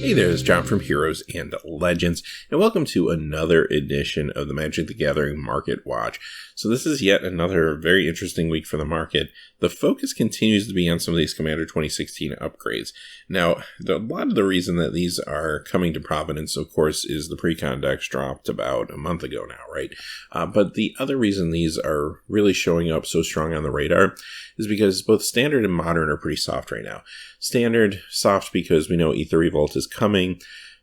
Hey there, it's John from Heroes and Legends, and welcome to another edition of the Magic the Gathering Market Watch. So this is yet another very interesting week for the market. The focus continues to be on some of these Commander 2016 upgrades. Now, a lot of the reason that these are coming to prominence, of course, is the pre-con decks dropped about a month ago now, right? But the other reason these are really showing up so strong on the radar is because both Standard and Modern are pretty soft right now. Standard, soft because we know Aether Revolt is coming.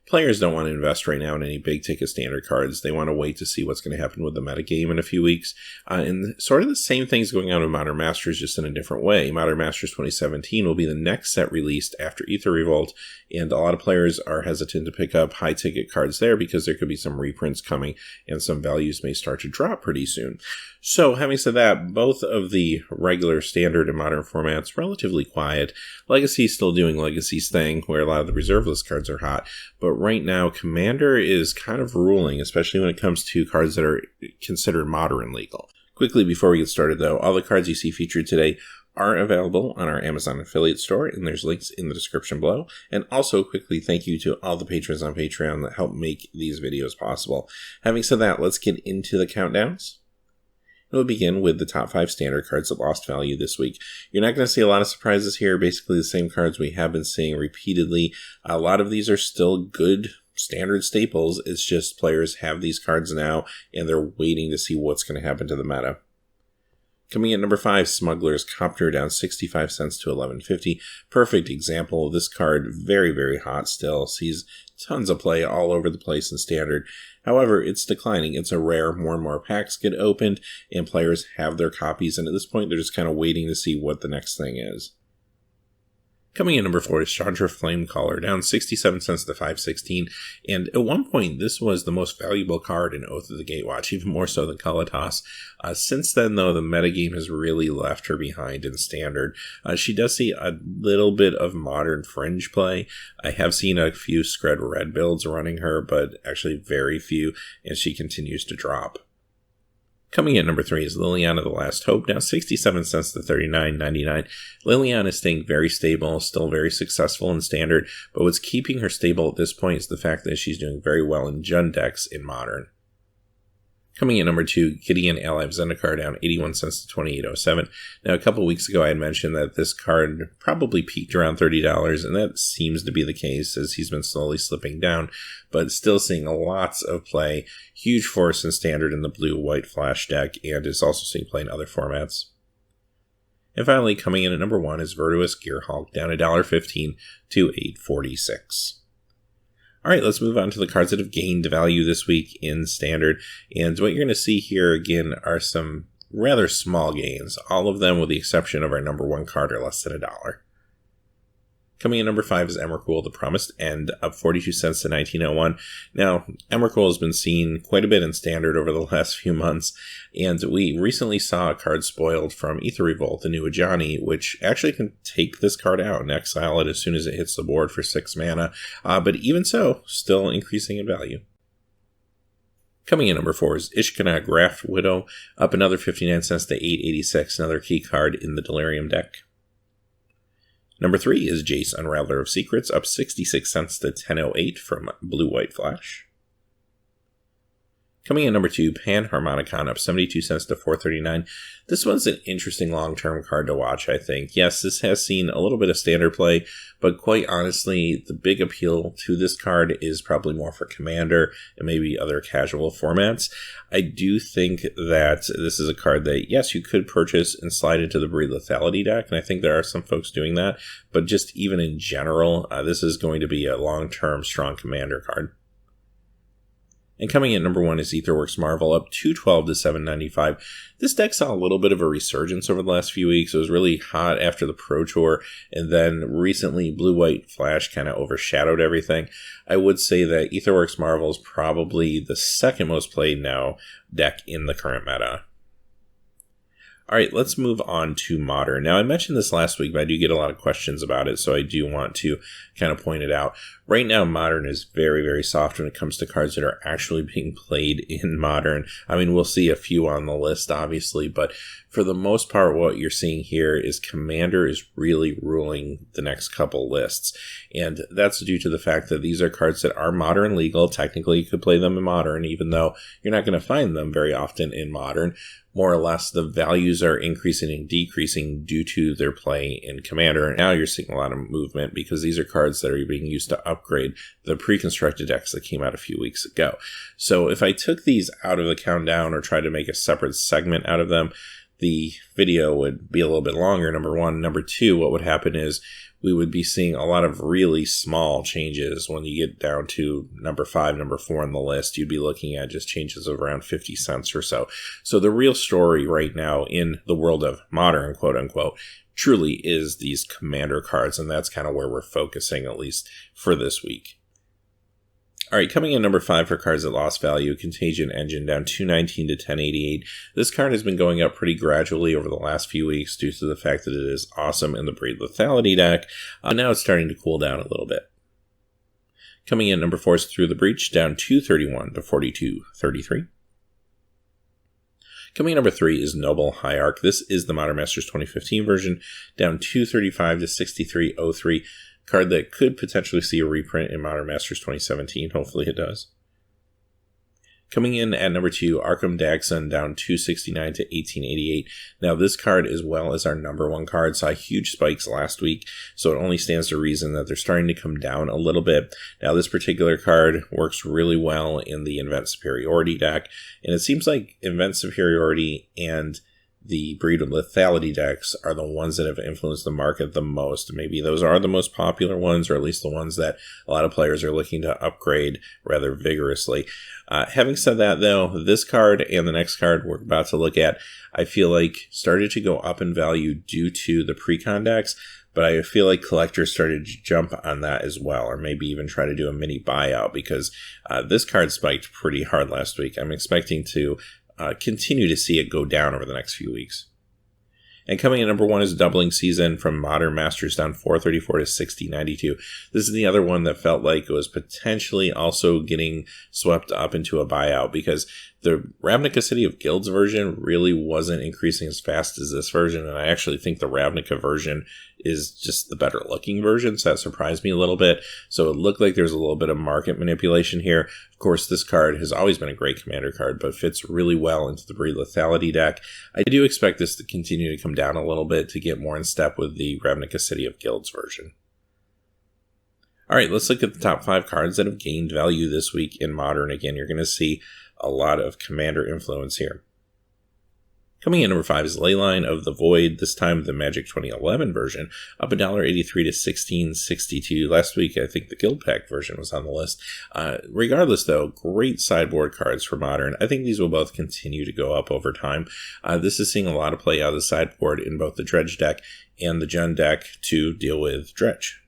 Players don't want to invest right now in any big ticket Standard cards. They want to wait to see what's going to happen with the metagame in a few weeks. And sort of the same thing's going on with Modern Masters, just in a different way. Modern Masters 2017 will be the next set released after Aether Revolt, and a lot of players are hesitant to pick up high ticket cards there because there could be some reprints coming and some values may start to drop pretty soon. So, having said that, both of the regular Standard and Modern formats relatively quiet. Legacy's still doing Legacy's thing, where a lot of the reserve list cards are hot. But right now, Commander is kind of ruling, especially when it comes to cards that are considered modern legal. Quickly, before we get started though, all the cards you see featured today are available on our Amazon affiliate store, and there's links in the description below. And also, quickly, thank you to all the patrons on Patreon that help make these videos possible. Having said that, let's get into the countdowns. We'll begin with the top 5 Standard cards that lost value this week. You're not going to see a lot of surprises here. Basically the same cards we have been seeing repeatedly. A lot of these are still good Standard staples. It's just players have these cards now, and they're waiting to see what's going to happen to the meta. Coming in number 5, Smuggler's Copter, down 65 cents to $11.50. Perfect example of this card. Very, very hot still. Sees tons of play all over the place in Standard. However, it's declining. It's a rare. More and more packs get opened, and players have their copies. And at this point, they're just kind of waiting to see what the next thing is. Coming in number 4 is Chandra Flamecaller, down 67 cents to $5.16. And at one point, this was the most valuable card in Oath of the Gatewatch, even more so than Kalatas. Since then, though, the metagame has really left her behind in Standard. She does see a little bit of modern fringe play. I have seen a few Scred Red builds running her, but actually very few, and she continues to drop. Coming in number 3 is Liliana the Last Hope, down 67 cents to $39.99. Liliana is staying very stable, still very successful in Standard, but what's keeping her stable at this point is the fact that she's doing very well in Jund decks in Modern. Coming in number 2, Gideon Ally of Zendikar, down 81 cents to $28.07. Now, a couple weeks ago, I had mentioned that this card probably peaked around $30, and that seems to be the case as he's been slowly slipping down, but still seeing lots of play. Huge force in Standard in the blue-white flash deck, and is also seeing play in other formats. And finally, coming in at number 1 is Virtuous Gearhulk, down $1.15 to $8.46. Alright, let's move on to the cards that have gained value this week in Standard. And what you're going to see here, again, are some rather small gains. All of them, with the exception of our number 1 card, are less than $1. Coming in number 5 is Emrakul, The Promised End, up 42 cents to $19.01. Now, Emrakul has been seen quite a bit in Standard over the last few months, and we recently saw a card spoiled from Aether Revolt, the new Ajani, which actually can take this card out and exile it as soon as it hits the board for 6 mana, but even so, still increasing in value. Coming in number 4 is Ishkana Graft Widow, up another 59 cents to $8.86, another key card in the Delirium deck. Number 3 is Jace, Unraveler of Secrets, up 66 cents to $10.08 from Blue-White Flash. Coming in number 2, Panharmonicon, up 72 cents to $4.39. This one's an interesting long-term card to watch, I think. Yes, this has seen a little bit of Standard play, but quite honestly, the big appeal to this card is probably more for Commander and maybe other casual formats. I do think that this is a card that, yes, you could purchase and slide into the Breed Lethality deck, and I think there are some folks doing that, but just even in general, this is going to be a long-term strong Commander card. And coming in number 1 is Aetherworks Marvel, up $2.12 to $7.95. This deck saw a little bit of a resurgence over the last few weeks. It was really hot after the Pro Tour, and then recently Blue-White Flash kind of overshadowed everything. I would say that Aetherworks Marvel is probably the second most played now deck in the current meta. Alright, let's move on to Modern. Now, I mentioned this last week, but I do get a lot of questions about it, so I do want to kind of point it out. Right now, Modern is very, very soft when it comes to cards that are actually being played in Modern. I mean, we'll see a few on the list, obviously, but for the most part, what you're seeing here is Commander is really ruling the next couple lists. And that's due to the fact that these are cards that are Modern legal. Technically, you could play them in Modern, even though you're not going to find them very often in Modern. More or less, the values are increasing and decreasing due to their play in Commander. And now you're seeing a lot of movement because these are cards that are being used to upgrade the pre-constructed decks that came out a few weeks ago. So if I took these out of the countdown or tried to make a separate segment out of them, the video would be a little bit longer, number one. Number two, what would happen is we would be seeing a lot of really small changes when you get down to number 5, number 4 on the list. You'd be looking at just changes of around 50 cents or so. So the real story right now in the world of Modern, quote unquote, truly is these Commander cards, and that's kind of where we're focusing, at least for this week. All right, coming in number 5 for cards that lost value, Contagion Engine down 219 to 1088. This card has been going up pretty gradually over the last few weeks due to the fact that it is awesome in the Breed Lethality deck. Now it's starting to cool down a little bit. Coming in number 4 is Through the Breach, down 231 to 4233. Coming in number 3 is Noble Hierarch. This is the Modern Masters 2015 version, down 235 to 6303. Card that could potentially see a reprint in Modern Masters 2017. Hopefully it does. Coming in at number 2, Arkham Dagson, down 269 to 1888. Now this card, as well as our number 1 card, saw huge spikes last week, so it only stands to reason that they're starting to come down a little bit. Now this particular card works really well in the Invent Superiority deck, and it seems like Invent Superiority and the Breed of Lethality decks are the ones that have influenced the market the most. Maybe those are the most popular ones, or at least the ones that a lot of players are looking to upgrade rather vigorously. Having said that, though, this card and the next card we're about to look at, I feel like started to go up in value due to the pre-con decks, but I feel like collectors started to jump on that as well, or maybe even try to do a mini buyout, because this card spiked pretty hard last week. I'm expecting to continue to see it go down over the next few weeks. And coming in number 1 is Doubling Season from Modern Masters, down 434 to 6092. This is the other one that felt like it was potentially also getting swept up into a buyout, because the Ravnica City of Guilds version really wasn't increasing as fast as this version, and I actually think the Ravnica version is just the better looking version, so that surprised me a little bit. So it looked like there's a little bit of market manipulation here. Of course, this card has always been a great Commander card, but fits really well into the Breed Lethality deck. I do expect this to continue to come down a little bit to get more in step with the Ravnica City of Guilds version. All right, let's look at the top 5 cards that have gained value this week in Modern. Again, you're going to see a lot of Commander influence here. Coming in number 5 is Leyline of the Void, this time the Magic 2011 version, up $1.83 to $16.62. Last week, I think the Guild Pack version was on the list. Regardless, though, great sideboard cards for Modern. I think these will both continue to go up over time. This is seeing a lot of play out of the sideboard in both the Dredge deck and the Jund deck to deal with Dredge.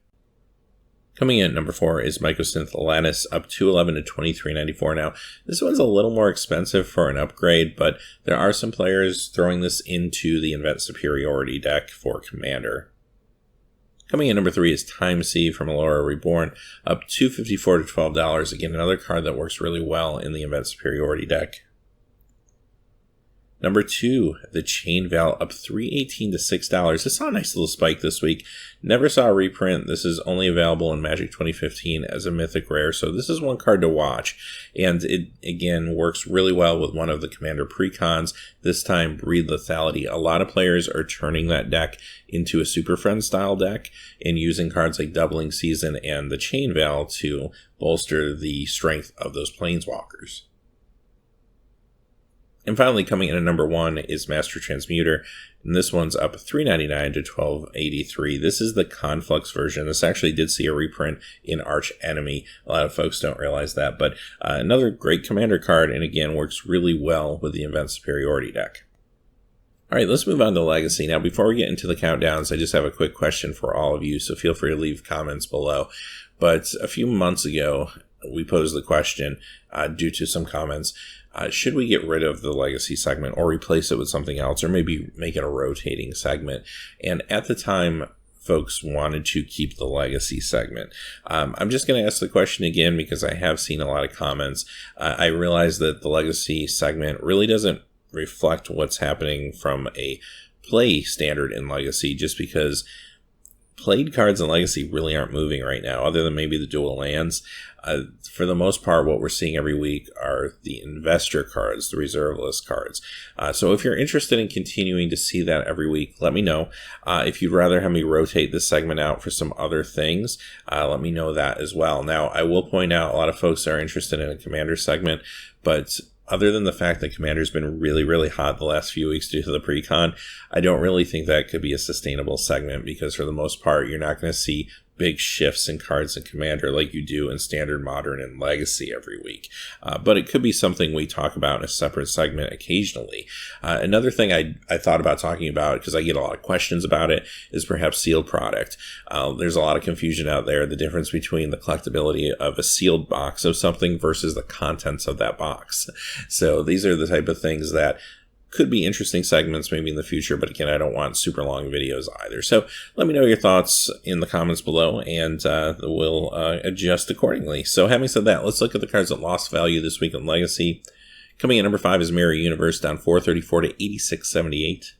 Coming in at number 4 is Mycosynth Lattice, up $2.11 to $23.94. Now, this one's a little more expensive for an upgrade, but there are some players throwing this into the Invent Superiority deck for Commander. Coming in at number 3 is Time Sea from Allura Reborn, up $2.54 to $12. Again, another card that works really well in the Invent Superiority deck. Number 2, the Chain Veil, up $3.18 to $6. This saw a nice little spike this week. Never saw a reprint. This is only available in Magic 2015 as a mythic rare, so this is one card to watch. And it, again, works really well with one of the Commander precons, this time Breed Lethality. A lot of players are turning that deck into a Super Friend style deck and using cards like Doubling Season and the Chain Veil to bolster the strength of those Planeswalkers. And finally, coming in at number 1 is Master Transmuter, and this one's up $3.99 to $12.83. This is the Conflux version. This actually did see a reprint in Arch Enemy. A lot of folks don't realize that, but another great Commander card, and again, works really well with the Invent Superiority deck. All right, let's move on to Legacy. Now, before we get into the countdowns, I just have a quick question for all of you, so feel free to leave comments below. But a few months ago, we posed the question, due to some comments, should we get rid of the Legacy segment or replace it with something else, or maybe make it a rotating segment? And at the time, folks wanted to keep the legacy segment. I'm just going to ask the question again because I have seen a lot of comments. I realize that the legacy segment really doesn't reflect what's happening from a play standard in legacy, just because played cards in legacy really aren't moving right now, other than maybe the dual lands. For the most part, what we're seeing every week are the investor cards, the reserve list cards. So if you're interested in continuing to see that every week, let me know. If you'd rather have me rotate this segment out for some other things, let me know that as well. Now, I will point out a lot of folks are interested in a commander segment, but other than the fact that Commander's been really, really hot the last few weeks due to the pre-con, I don't really think that could be a sustainable segment, because for the most part, you're not going to see big shifts in cards in Commander like you do in Standard, Modern, and Legacy every week. But it could be something we talk about in a separate segment occasionally. Another thing I thought about talking about, because I get a lot of questions about it, is perhaps sealed product. There's a lot of confusion out there, the difference between the collectability of a sealed box of something versus the contents of that box. So these are the type of things that could be interesting segments maybe in the future, but again, I don't want super long videos either. So let me know your thoughts in the comments below, and we'll adjust accordingly. So having said that, let's look at the cards that lost value this week in Legacy. Coming in number 5 is Mirror Universe, down 434 to 8678.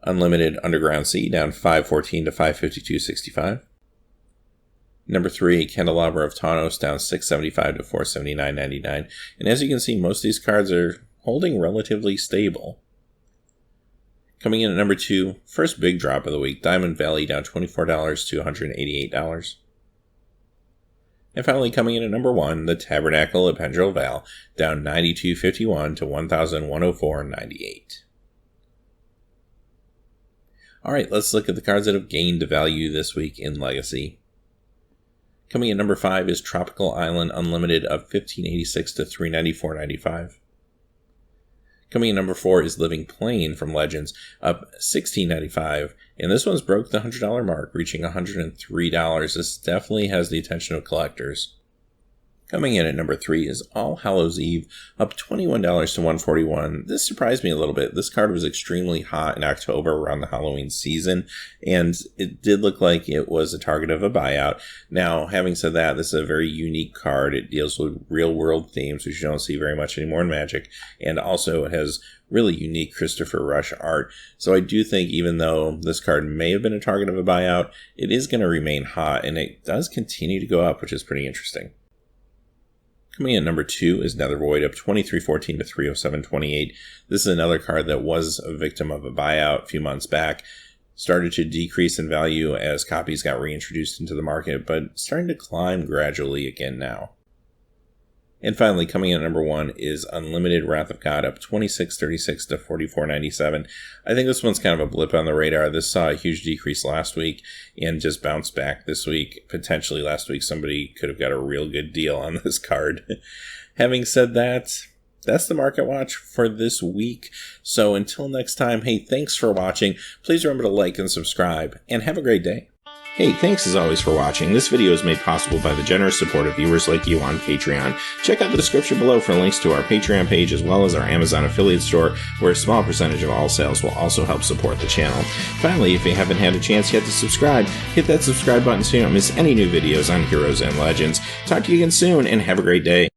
Unlimited Underground Sea, down 514 to 552.65. Number 3, Candelabra of Tawnos, down 675 to 479.99. And as you can see, most of these cards are holding relatively stable. Coming in at number 2, first big drop of the week, Diamond Valley, down $24 to $188. And finally, coming in at number 1, the Tabernacle of Pendrell Val, down $92.51 to $1,104.98. Alright, let's look at the cards that have gained value this week in Legacy. Coming in at number 5 is Tropical Island Unlimited of $15.86 to $394.95. Coming in number 4 is Living Plain from Legends, up $16.95, and this one's broke the $100 mark, reaching $103. This definitely has the attention of collectors. Coming in at number 3 is All Hallows Eve, up $21 to $141. This surprised me a little bit. This card was extremely hot in October around the Halloween season, and it did look like it was a target of a buyout. Now, having said that, this is a very unique card. It deals with real-world themes, which you don't see very much anymore in Magic, and also it has really unique Christopher Rush art. So I do think, even though this card may have been a target of a buyout, it is going to remain hot, and it does continue to go up, which is pretty interesting. Coming in at number 2 is Nether Void, up $23.14 to $307.28. This is another card that was a victim of a buyout a few months back. Started to decrease in value as copies got reintroduced into the market, but starting to climb gradually again now. And finally, coming in at number 1 is Unlimited Wrath of God, up $26.36 to $44.97. I think this one's kind of a blip on the radar. This saw a huge decrease last week and just bounced back this week. Potentially last week somebody could have got a real good deal on this card. Having said that, that's the Market Watch for this week. So until next time, hey, thanks for watching. Please remember to like and subscribe, and have a great day. Hey, thanks as always for watching. This video is made possible by the generous support of viewers like you on Patreon. Check out the description below for links to our Patreon page as well as our Amazon affiliate store, where a small percentage of all sales will also help support the channel. Finally, if you haven't had a chance yet to subscribe, hit that subscribe button so you don't miss any new videos on Heroes and Legends. Talk to you again soon, and have a great day.